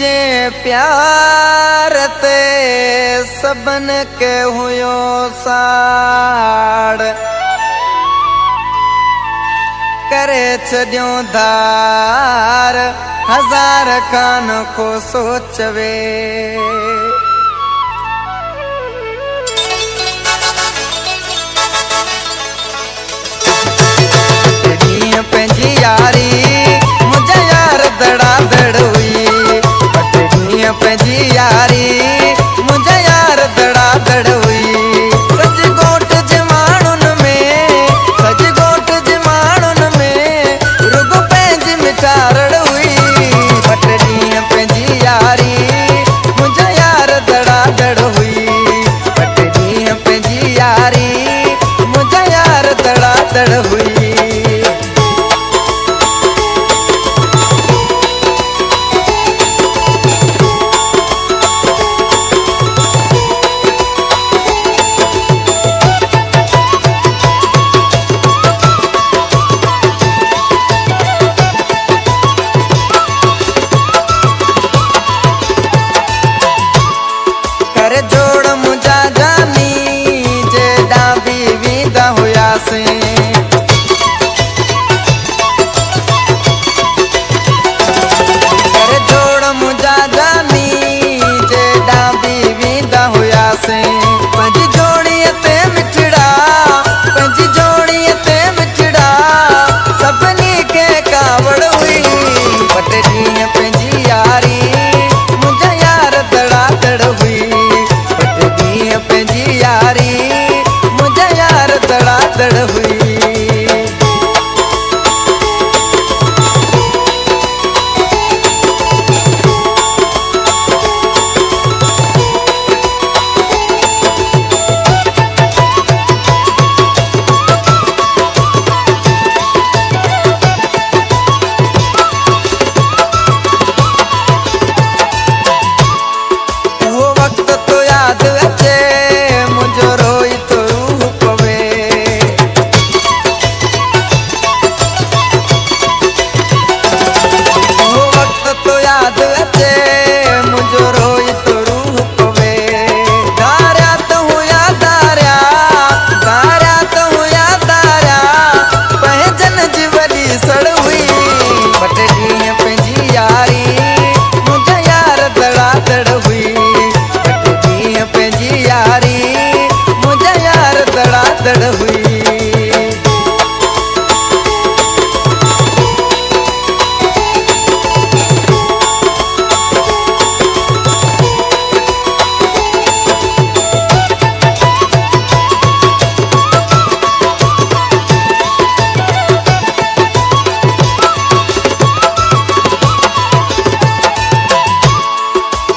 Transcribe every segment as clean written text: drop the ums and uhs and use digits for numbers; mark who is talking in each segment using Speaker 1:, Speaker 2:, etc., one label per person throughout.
Speaker 1: जे प्यार ते सबन के हुयो साड़ करे छॾियो धार हजार कान को सोचवे पंहिंजी यारी मुंहिंजा यार दड़ा दड़ हुई पंहिंजी यारी मुंहिंजा यार दड़ा दड़ हुई सज गोट जे माण्हुनि में सज गोट जे माण्हुनि में रुगो पंहिंजी मिठारड़ हुई बट ॾींहं पंहिंजी यारी मुंहिंजा यार दड़ा दड़ हुई बट ॾींहं पंहिंजी यारी मुंहिंजा यार दड़ा दड़ हुई जोड़ मुंहिंजा जानी जेॾा बि वेंदा हुआसीं जोड़ मुंहिंजा जानी जेॾा बि वेंदा हुआसीं पंहिंजी जोड़ीअ ते मिठड़ा पंहिंजी जोड़ीअ ते मिठड़ा सभिनी खे कावड़ हुई बट ॾींहं पंहिंजी यारी मुंहिंजा यार दड़ा दड़ हुई पंहिंजी यारी मुंहिंजा यार दड़ा दड़ हुई वो वक्त तो याद अचे मुंहिंजो रोई तो रूह पवे वो वक्त तो याद अचे मुंहिंजो रोई तो रूह पवे धारिया त हुया धारिया धारिया त हुया धारिया पंहिंजनि जी वॾी सड़ हुई बट ॾींहं पंहिंजी यारी मुंहिंजा यार दड़ा दड़ हुई पंहिंजी यारी मुंहिंजा यार दड़ा दड़ हुई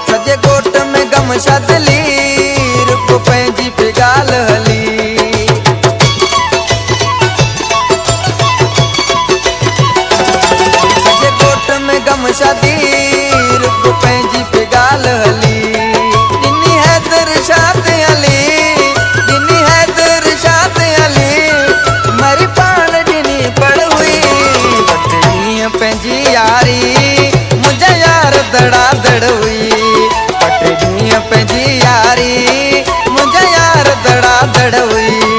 Speaker 1: सॼे गोट में गम शदली रुगो पंहिंजी पे ॻाल्हि हली सॼे गोट में गम शदी रुगो पंहिंजी पे ॻाल्हि हली ॾिनी हैदर शाह ते हली ॾिनी हैदर शाह ते हली मरी पाण ॾिनी पड़ हुई बट ॾींहं पंहिंजी यारी मुंहिंजा यार दड़ा दड़ हुई बट ॾींहं पंहिंजी यारी मुंहिंजा यार दड़ा दड़ हुई